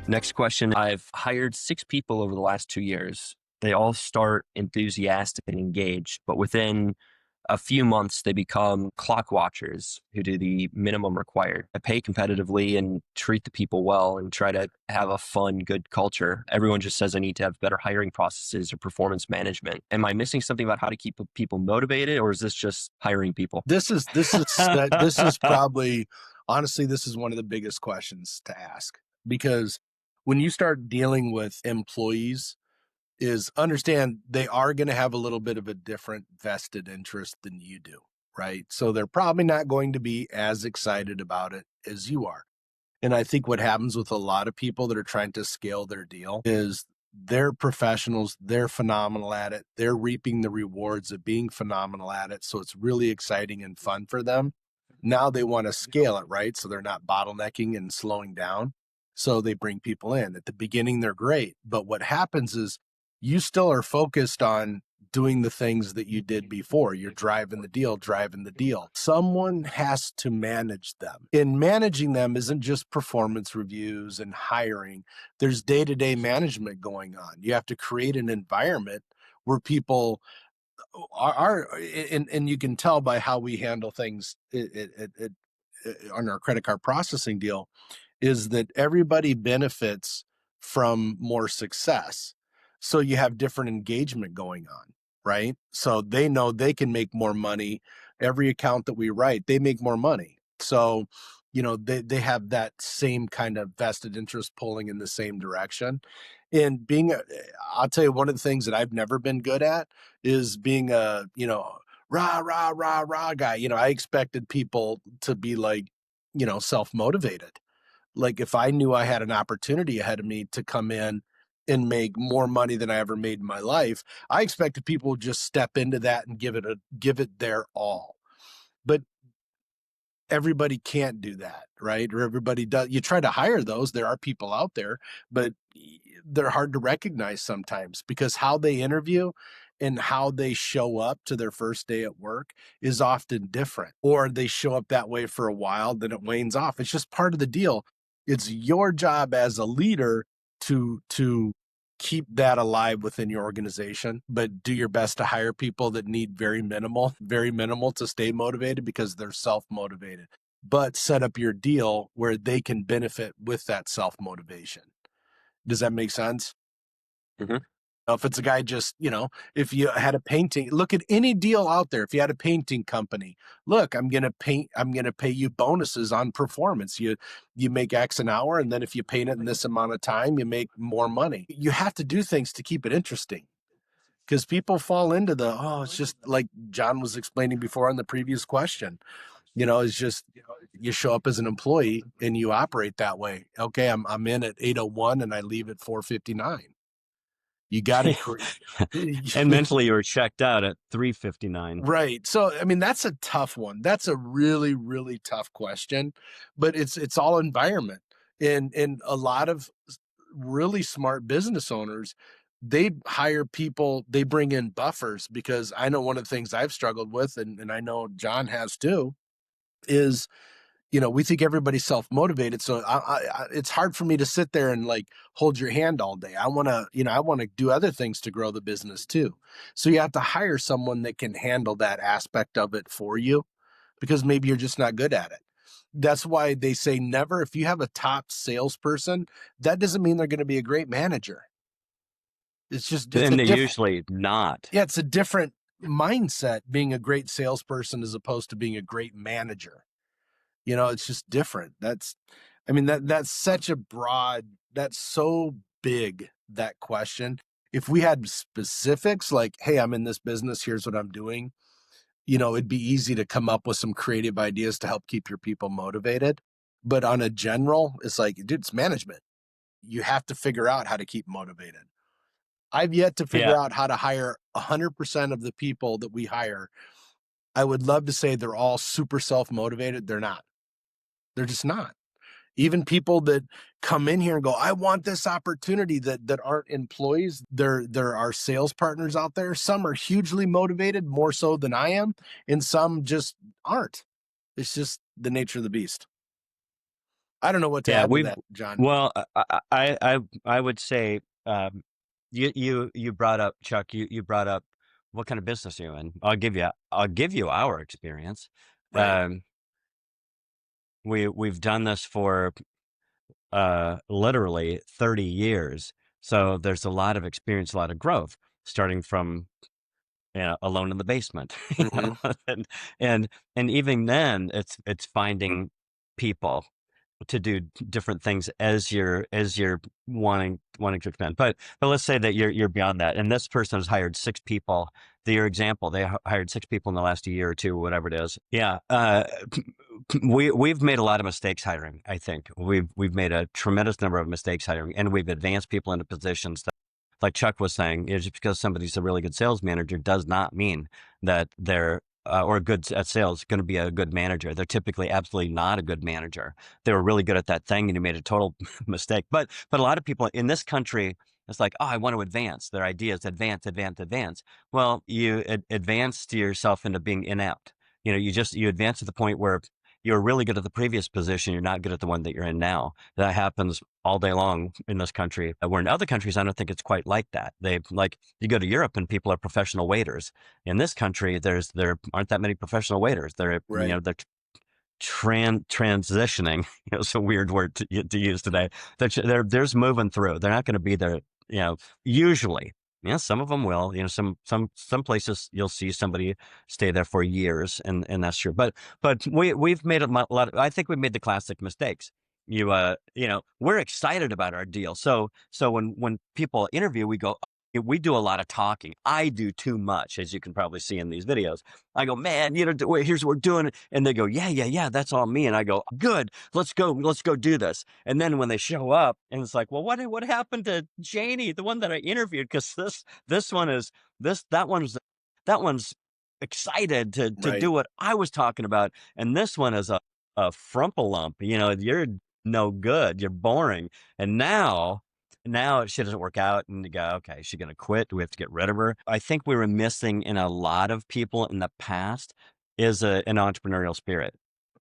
Next question. I've hired 6 people over the last 2 years. They all start enthusiastic and engaged, but within a few months, they become clock watchers who do the minimum required. I pay competitively and treat the people well and try to have a fun, good culture. Everyone just says I need to have better hiring processes or performance management. Am I missing something about how to keep people motivated, or is this just hiring people? This is probably, honestly, this is one of the biggest questions to ask, because when you start dealing with employees, is understand they are going to have a little bit of a different vested interest than you do, right? So they're probably not going to be as excited about it as you are. And I think what happens with a lot of people that are trying to scale their deal is they're professionals, they're phenomenal at it, they're reaping the rewards of being phenomenal at it. So it's really exciting and fun for them. Now they want to scale it, right? So they're not bottlenecking and slowing down. So they bring people in. At the beginning, they're great. But what happens is you still are focused on doing the things that you did before. You're driving the deal, driving the deal. Someone has to manage them. And managing them isn't just performance reviews and hiring. There's day-to-day management going on. You have to create an environment where people and you can tell by how we handle things on our credit card processing deal, is that everybody benefits from more success. So you have different engagement going on, right? So they know they can make more money. Every account that we write, they make more money. So, they have that same kind of vested interest pulling in the same direction. And I'll tell you, one of the things that I've never been good at is being a, rah, rah, rah, rah guy. I expected people to be like, self-motivated. Like if I knew I had an opportunity ahead of me to come in and make more money than I ever made in my life, I expected people would just step into that and give it their all. But everybody can't do that, right? Or everybody does. You try to hire those. There are people out there, but they're hard to recognize sometimes because how they interview and how they show up to their first day at work is often different. Or they show up that way for a while, then it wanes off. It's just part of the deal. It's your job as a leader to keep that alive within your organization, but do your best to hire people that need very minimal to stay motivated because they're self-motivated, but set up your deal where they can benefit with that self-motivation. Does that make sense? Mhm. Now, if it's a guy just, if you had a painting, look at any deal out there. If you had a painting company, look, I'm going to pay you bonuses on performance. You make X an hour. And then if you paint it in this amount of time, you make more money. You have to do things to keep it interesting because people fall into it's just like John was explaining before on the previous question. It's just, you show up as an employee and you operate that way. Okay. I'm in at 8:01 and I leave at 4:59. You got to create. And mentally, you were checked out at 3:59. Right. So, I mean, that's a tough one. That's a really, really tough question, but it's all environment. And a lot of really smart business owners, they hire people, they bring in buffers, because I know one of the things I've struggled with, and I know John has too, is we think everybody's self-motivated. So it's hard for me to sit there and like hold your hand all day. I want to do other things to grow the business too. So you have to hire someone that can handle that aspect of it for you, because maybe you're just not good at it. That's why they say never, if you have a top salesperson, that doesn't mean they're going to be a great manager. It's a And they're different, usually not. yeah, it's a different mindset being a great salesperson as opposed to being a great manager. It's just different. That's such a that's so big, that question. If we had specifics like, hey, I'm in this business, here's what I'm doing, it'd be easy to come up with some creative ideas to help keep your people motivated. But on a general, it's like, dude, it's management. You have to figure out how to keep motivated. I've yet to Yeah. figure out how to hire 100% of the people that we hire. I would love to say they're all super self-motivated. They're not. They're just not. Even people that come in here and go, I want this opportunity, that aren't employees. There are sales partners out there. Some are hugely motivated, more so than I am, and some just aren't. It's just the nature of the beast. I don't know what to Yeah, add to we've that, John. well, I would say, you brought up, Chuck, you brought up what kind of business are you in? I'll give you our experience. Right. Um, we've done this for literally 30 years. So there's a lot of experience, a lot of growth, starting from, alone in the basement, Hmm. and and and even then, it's finding people to do different things as you're wanting to expand. But let's say that you're beyond that, and this person has hired six people. Your example, they hired six people in the last year or two, whatever it is. Yeah, we've made a lot of mistakes hiring. I think we've made a tremendous number of mistakes hiring, and we've advanced people into positions that, like Chuck was saying, just because somebody's a really good sales manager does not mean that they're or good at sales going to be a good manager. They're typically absolutely not a good manager. They were really good at that thing, and you made a total mistake. But a lot of people in this country, it's like, oh, I want to advance. Their ideas advance, advance, advance. Well, you advance yourself into being inept. You advance to the point where you're really good at the previous position. You're not good at the one that you're in now. That happens all day long in this country. Where in other countries, I don't think it's quite like that. They like you go to Europe and people are professional waiters. In this country, there aren't that many professional waiters. Right. They're transitioning. It's a weird word to use today. They're just moving through. They're not going to be there. Usually. Yeah, some of them will. Some places you'll see somebody stay there for years, and that's true. But we've made a lot. I think we've made the classic mistakes. We're excited about our deal. So when people interview, we do a lot of talking. I do too much, as you can probably see in these videos. I go, man, wait, here's what we're doing. And they go, yeah, yeah, yeah, that's all me. And I go, good, let's go do this. And then when they show up and it's like, well, what happened to Janie, the one that I interviewed? Because this one is that one's excited to Right. do what I was talking about. And this one is a frumpalump. You're no good. You're boring. And now she doesn't work out, and you go, okay, is she going to quit? Do we have to get rid of her? I think we were missing in a lot of people in the past is an entrepreneurial spirit.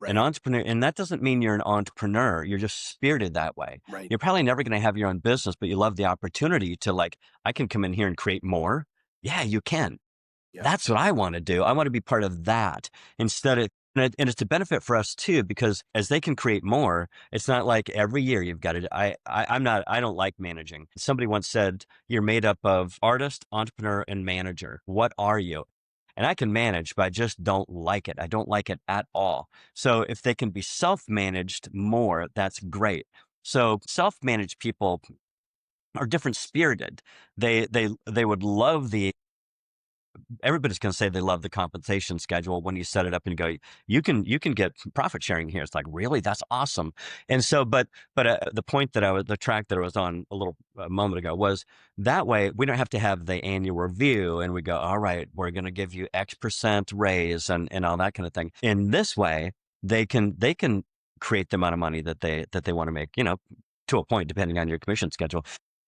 An Right. entrepreneur, and that doesn't mean you're an entrepreneur. You're just spirited that way. Right. You're probably never going to have your own business, but you love the opportunity to like, I can come in here and create more. Yeah, you can. Yeah. That's what I want to do. I want to be part of that instead of, and it's a benefit for us too, because as they can create more, it's not like every year you've got to, I don't like managing. Somebody once said, you're made up of artist, entrepreneur, and manager. What are you? And I can manage, but I just don't like it. I don't like it at all. So if they can be self-managed more, that's great. So self-managed people are different spirited. They would love the everybody's going to say they love the compensation schedule when you set it up and go, you can get profit sharing here. It's like, really, that's awesome. And so, but the point the track that I was on a little a moment ago was that way we don't have to have the annual review and we go, all right, we're going to give you X% raise and all that kind of thing. In this way, they can create the amount of money that they want to make, to a point, depending on your commission schedule.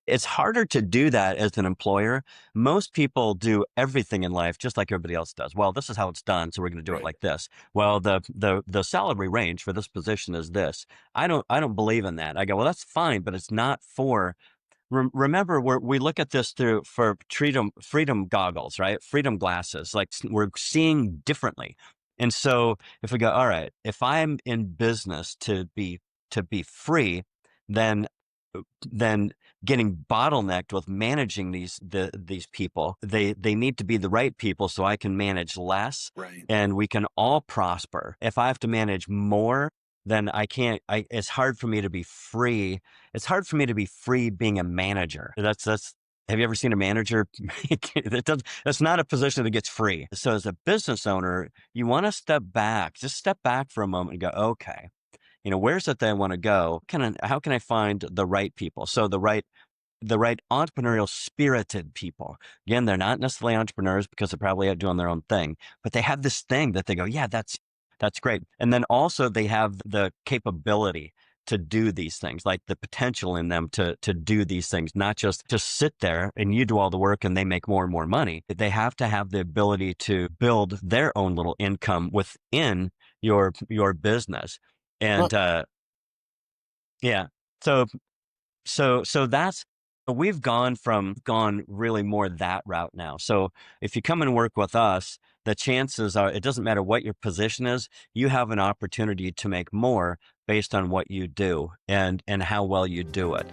It's harder to do that as an employer. Most people do everything in life just like everybody else does. Well, this is how it's done, so we're going to do it Right. like this. Well, the salary range for this position is this. I don't believe in that. I go, well, that's fine, but it's not for. Remember, we look at this through for freedom goggles, right? Freedom glasses. Like we're seeing differently. And so if we go, all right, if I'm in business to be free, then then getting bottlenecked with managing these people. They need to be the right people so I can manage less Right. and we can all prosper. If I have to manage more, then I can't. It's hard for me to be free. It's hard for me to be free being a manager. That's. Have you ever seen a manager? That's not a position that gets free. So as a business owner, you want to step back. Just step back for a moment and go, okay, where's it that I want to go? How can I find the right people? So the right entrepreneurial spirited people. Again, they're not necessarily entrepreneurs because they're probably out doing their own thing, but they have this thing that they go, yeah, that's great. And then also they have the capability to do these things, like the potential in them to do these things, not just sit there and you do all the work and they make more and more money. They have to have the ability to build their own little income within your business. Well, And Yeah. So so that's we've gone really more that route now. So if you come and work with us, the chances are it doesn't matter what your position is, you have an opportunity to make more based on what you do and how well you do it.